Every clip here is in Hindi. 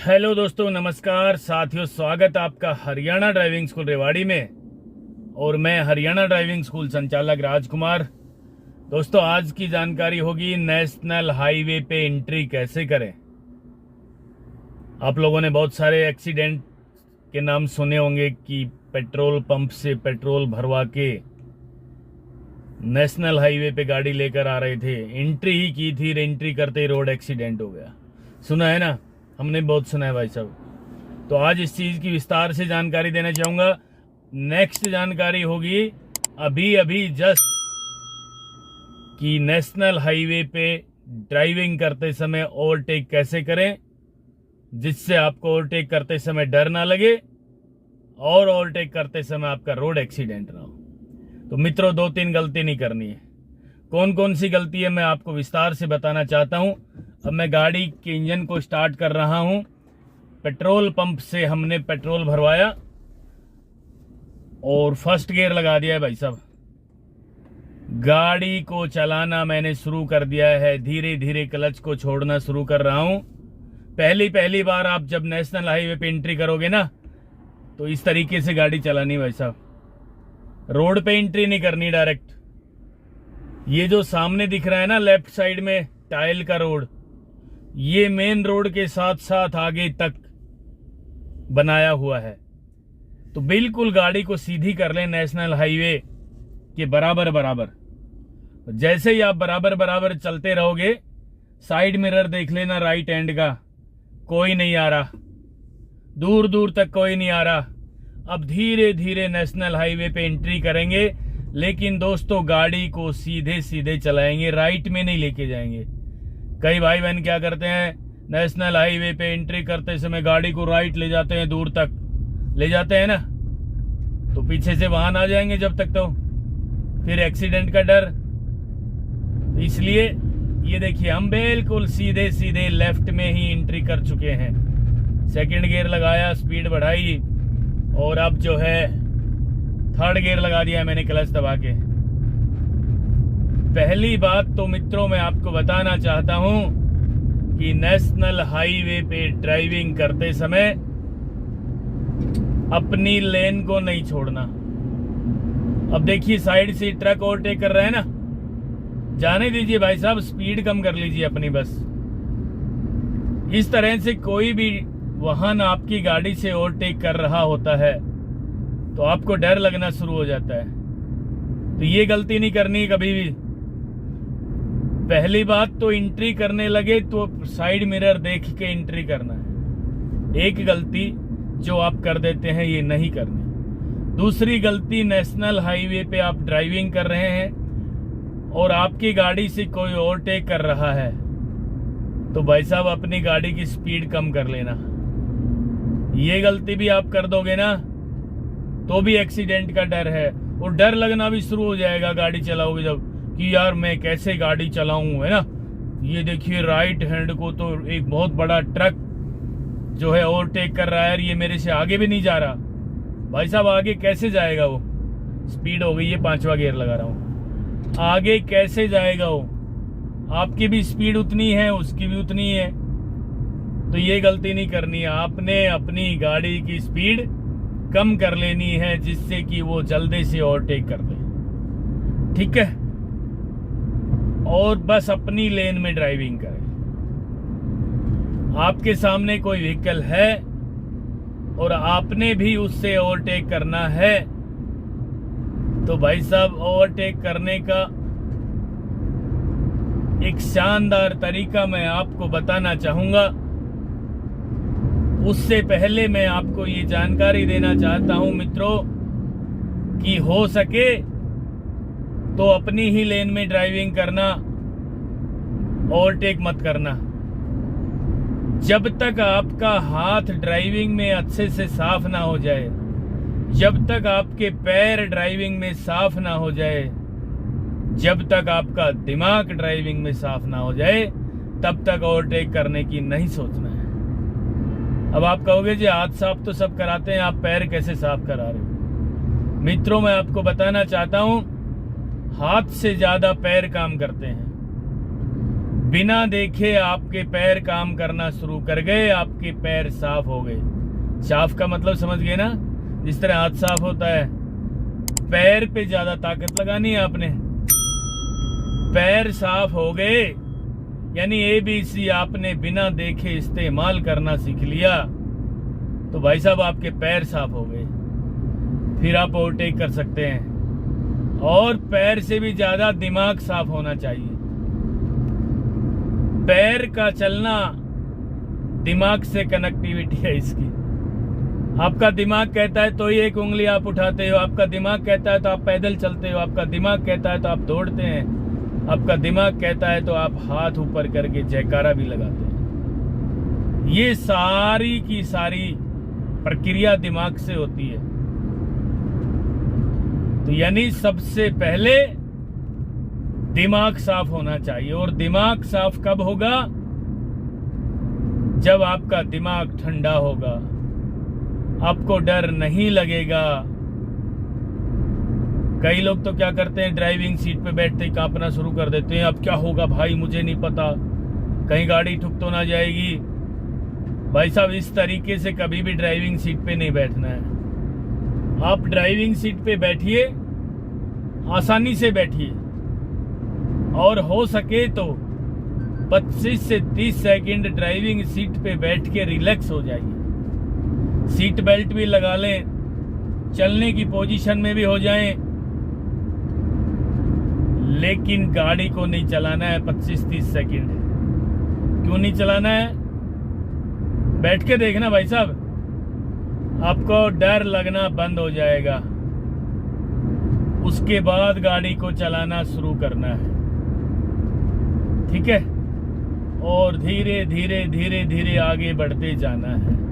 हेलो दोस्तों, नमस्कार साथियों। स्वागत आपका हरियाणा ड्राइविंग स्कूल रेवाड़ी में और मैं हरियाणा ड्राइविंग स्कूल संचालक राजकुमार। दोस्तों, आज की जानकारी होगी नेशनल हाईवे पे एंट्री कैसे करें। आप लोगों ने बहुत सारे एक्सीडेंट के नाम सुने होंगे कि पेट्रोल पंप से पेट्रोल भरवा के नेशनल हाईवे पे गाड़ी लेकर आ रहे थे, एंट्री ही की थी, एंट्री करते ही रोड एक्सीडेंट हो गया। सुना है ना, हमने बहुत सुना है भाई साहब। तो आज इस चीज की विस्तार से जानकारी देना चाहूंगा। नेक्स्ट जानकारी होगी अभी जस्ट कि नेशनल हाईवे पे ड्राइविंग करते समय ओवरटेक कैसे करें जिससे आपको ओवरटेक करते समय डर ना लगे और ओवरटेक करते समय आपका रोड एक्सीडेंट ना हो। तो मित्रों, 2-3 गलती नहीं करनी है। कौन कौन सी गलती है मैं आपको विस्तार से बताना चाहता हूं। अब मैं गाड़ी के इंजन को स्टार्ट कर रहा हूं। पेट्रोल पंप से हमने पेट्रोल भरवाया और फर्स्ट गियर लगा दिया है भाई साहब। गाड़ी को चलाना मैंने शुरू कर दिया है, धीरे धीरे क्लच को छोड़ना शुरू कर रहा हूं। पहली बार आप जब नेशनल हाईवे पे एंट्री करोगे ना, तो इस तरीके से गाड़ी चलानी भाई साहब। रोड पे एंट्री नहीं करनी डायरेक्ट। ये जो सामने दिख रहा है ना लेफ्ट साइड में टाइल का रोड, ये मेन रोड के साथ साथ आगे तक बनाया हुआ है। तो बिल्कुल गाड़ी को सीधी कर लें नेशनल हाईवे के बराबर। जैसे ही आप बराबर चलते रहोगे, साइड मिरर देख लेना राइट हैंड का, कोई नहीं आ रहा, दूर तक कोई नहीं आ रहा। अब धीरे धीरे नेशनल हाईवे पे एंट्री करेंगे, लेकिन दोस्तों गाड़ी को सीधे चलाएंगे, राइट में नहीं लेके जाएंगे। कई भाई बहन क्या करते हैं, नेशनल हाईवे पे एंट्री करते समय गाड़ी को राइट ले जाते हैं, दूर तक ले जाते हैं ना, तो पीछे से वाहन आ जाएंगे जब तक, तो फिर एक्सीडेंट का डर। तो इसलिए ये देखिए, हम बिल्कुल सीधे लेफ्ट में ही एंट्री कर चुके हैं। सेकंड गियर लगाया, स्पीड बढ़ाई और अब जो है थर्ड गियर लगा दिया है मैंने क्लच दबा के। पहली बात तो मित्रों मैं आपको बताना चाहता हूं कि नेशनल हाईवे पे ड्राइविंग करते समय अपनी लेन को नहीं छोड़ना। अब देखिए साइड से ट्रक ओवरटेक कर रहा है ना, जाने दीजिए भाई साहब, स्पीड कम कर लीजिए अपनी बस। इस तरह से कोई भी वाहन आपकी गाड़ी से ओवरटेक कर रहा होता है तो आपको डर लगना शुरू हो जाता है। तो ये गलती नहीं करनी कभी भी। पहली बात तो एंट्री करने लगे तो साइड मिरर देख के एंट्री करना है। एक गलती जो आप कर देते हैं ये नहीं करनी। दूसरी गलती, नेशनल हाईवे पे आप ड्राइविंग कर रहे हैं और आपकी गाड़ी से कोई ओवरटेक कर रहा है तो भाई साहब अपनी गाड़ी की स्पीड कम कर लेना। ये गलती भी आप कर दोगे ना तो भी एक्सीडेंट का डर है, और डर लगना भी शुरू हो जाएगा गाड़ी चलाओगे जब, कि यार मैं कैसे गाड़ी चलाऊं, है ना। ये देखिए राइट हैंड को तो एक बहुत बड़ा ट्रक जो है ओवरटेक कर रहा है, ये मेरे से आगे भी नहीं जा रहा। भाई साहब आगे कैसे जाएगा वो, स्पीड हो गई है, 5वां गियर लगा रहा हूं, आगे कैसे जाएगा वो। आपकी भी स्पीड उतनी है, उसकी भी उतनी है। तो ये गलती नहीं करनी है। आपने अपनी गाड़ी की स्पीड कम कर लेनी है जिससे कि वो जल्दी से ओवरटेक कर दे, ठीक है। और बस अपनी लेन में ड्राइविंग करें। आपके सामने कोई व्हीकल है और आपने भी उससे ओवरटेक करना है तो भाई साहब ओवरटेक करने का एक शानदार तरीका मैं आपको बताना चाहूंगा। उससे पहले मैं आपको ये जानकारी देना चाहता हूं मित्रों कि हो सके तो अपनी ही लेन में ड्राइविंग करना, ओवरटेक मत करना। जब तक आपका हाथ ड्राइविंग में अच्छे से साफ ना हो जाए, जब तक आपके पैर ड्राइविंग में साफ ना हो जाए, जब तक आपका दिमाग ड्राइविंग में साफ ना हो जाए, तब तक ओवरटेक करने की नहीं सोचना है। अब आप कहोगे जी हाथ साफ तो सब कराते हैं, आप पैर कैसे साफ करा रहे हो। मित्रों मैं आपको बताना चाहता हूं, हाथ से ज्यादा पैर काम करते हैं। बिना देखे आपके पैर काम करना शुरू कर गए, आपके पैर साफ हो गए। साफ का मतलब समझ गए ना, जिस तरह हाथ साफ होता है, पैर पे ज्यादा ताकत लगानी है आपने। पैर साफ हो गए यानी ABC आपने बिना देखे इस्तेमाल करना सीख लिया, तो भाई साहब आपके पैर साफ हो गए, फिर आप ओवरटेक कर सकते हैं। और पैर से भी ज्यादा दिमाग साफ होना चाहिए। पैर का चलना दिमाग से कनेक्टिविटी है इसकी। आपका दिमाग कहता है तो ही एक उंगली आप उठाते हो, आपका दिमाग कहता है तो आप पैदल चलते हो, आपका दिमाग कहता है तो आप दौड़ते हैं, आपका दिमाग कहता है तो आप हाथ ऊपर करके जयकारा भी लगाते हैं। ये सारी की सारी प्रक्रिया दिमाग से होती है। तो यानी सबसे पहले दिमाग साफ होना चाहिए। और दिमाग साफ कब होगा? जब आपका दिमाग ठंडा होगा, आपको डर नहीं लगेगा। कई लोग तो क्या करते हैं, ड्राइविंग सीट पे बैठते ही कांपना शुरू कर देते हैं। अब क्या होगा भाई, मुझे नहीं पता, कहीं गाड़ी ठुक तो ना जाएगी। भाई साहब, इस तरीके से कभी भी ड्राइविंग सीट पे नहीं बैठना है। आप ड्राइविंग सीट पे बैठिए, आसानी से बैठिए, और हो सके तो 25 से 30 सेकंड ड्राइविंग सीट पे बैठ के रिलैक्स हो जाइए। सीट बेल्ट भी लगा लें, चलने की पोजीशन में भी हो जाएं, लेकिन गाड़ी को नहीं चलाना है 25-30 सेकंड। क्यों नहीं चलाना है? बैठ के देखना भाई साहब, आपको डर लगना बंद हो जाएगा। उसके बाद गाड़ी को चलाना शुरू करना है, ठीक है? और धीरे धीरे धीरे धीरे आगे बढ़ते जाना है।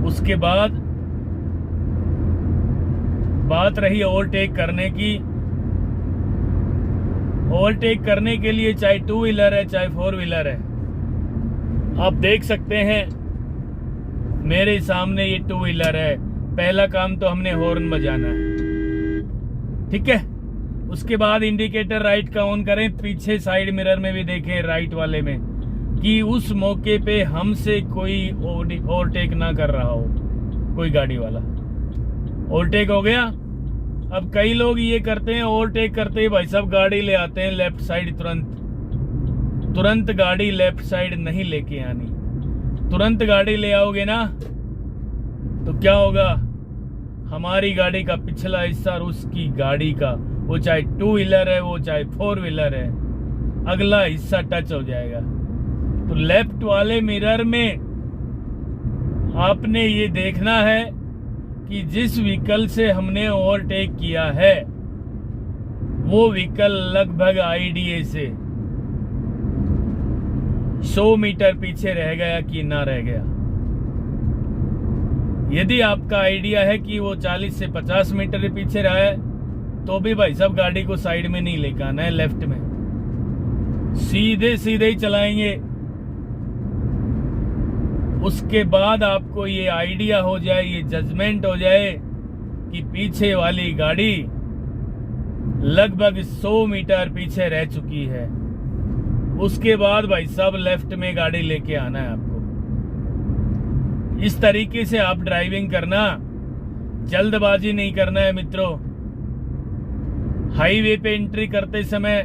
उसके बाद बात रही ओवरटेक करने की। ओवरटेक करने के लिए चाहे 2 व्हीलर है चाहे 4 व्हीलर है, आप देख सकते हैं मेरे सामने ये 2 व्हीलर है। पहला काम तो हमने हॉर्न बजाना है, ठीक है? उसके बाद इंडिकेटर राइट का ऑन करें, पीछे साइड मिरर में भी देखें राइट वाले में, कि उस मौके पे हमसे कोई ओवरटेक ना कर रहा हो, कोई गाड़ी वाला। ओवरटेक हो गया। अब कई लोग ये करते हैं, ओवरटेक करते ही भाई साहब गाड़ी ले आते हैं लेफ्ट साइड। तुरंत गाड़ी लेफ्ट साइड नहीं लेके आनी। तुरंत गाड़ी ले आओगे ना तो क्या होगा, हमारी गाड़ी का पिछला हिस्सा और उसकी गाड़ी का, वो चाहे 2 व्हीलर है वो चाहे 4 व्हीलर है, अगला हिस्सा टच हो जाएगा। तो लेफ्ट वाले मिरर में आपने ये देखना है कि जिस व्हीकल से हमने ओवरटेक किया है वो व्हीकल लगभग आईडीए से 100 मीटर पीछे रह गया कि ना रह गया। यदि आपका आइडिया है कि वो 40 से 50 मीटर पीछे रहा है, तो भी भाई साहब गाड़ी को साइड में नहीं लेकर आना है, लेफ्ट में सीधे सीधे ही चलाएंगे। उसके बाद आपको ये आइडिया हो जाए, ये जजमेंट हो जाए कि पीछे वाली गाड़ी लगभग 100 मीटर पीछे रह चुकी है। उसके बाद भाई साहब लेफ्ट में गाड़ी लेके आना है आपको। इस तरीके से आप ड्राइविंग करना, जल्दबाजी नहीं करना है मित्रों। हाईवे पे एंट्री करते समय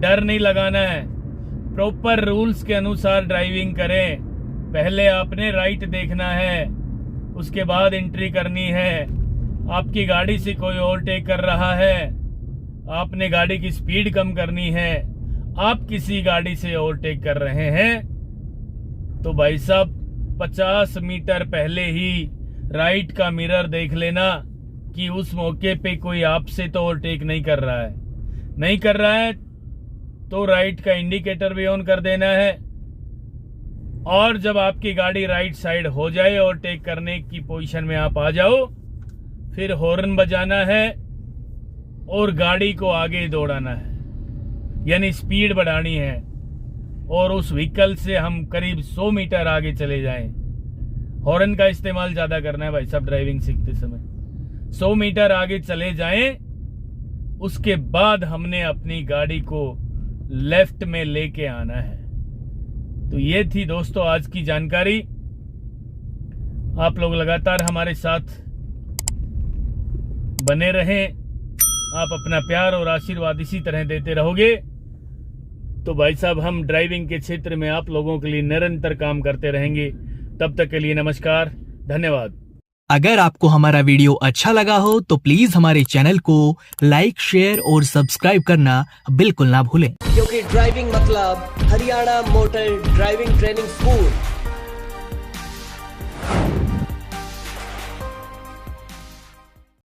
डर नहीं लगाना है, प्रॉपर रूल्स के अनुसार ड्राइविंग करें। पहले आपने राइट देखना है, उसके बाद एंट्री करनी है। आपकी गाड़ी से कोई ओवरटेक कर रहा है, आपने गाड़ी की स्पीड कम करनी है। आप किसी गाड़ी से ओवरटेक कर रहे हैं तो भाई साहब 50 मीटर पहले ही राइट का मिरर देख लेना कि उस मौके पे कोई आपसे तो ओवरटेक नहीं कर रहा है। नहीं कर रहा है तो राइट का इंडिकेटर भी ऑन कर देना है। और जब आपकी गाड़ी राइट साइड हो जाए, ओवरटेक करने की पोजीशन में आप आ जाओ, फिर हॉर्न बजाना है और गाड़ी को आगे दौड़ाना है, यानी स्पीड बढ़ानी है। और उस व्हीकल से हम करीब 100 मीटर आगे चले जाएं। हॉर्न का इस्तेमाल ज्यादा करना है भाई साहब ड्राइविंग सीखते समय। 100 मीटर आगे चले जाएं, उसके बाद हमने अपनी गाड़ी को लेफ्ट में लेके आना है। तो ये थी दोस्तों आज की जानकारी। आप लोग लगातार हमारे साथ बने रहें। आप अपना प्यार और आशीर्वाद इसी तरह देते रहोगे तो भाई साहब हम ड्राइविंग के क्षेत्र में आप लोगों के लिए निरंतर काम करते रहेंगे। तब तक के लिए नमस्कार, धन्यवाद। अगर आपको हमारा वीडियो अच्छा लगा हो तो प्लीज हमारे चैनल को लाइक, शेयर और सब्सक्राइब करना बिल्कुल ना भूलें। क्योंकि ड्राइविंग मतलब Haryana motor driving training school.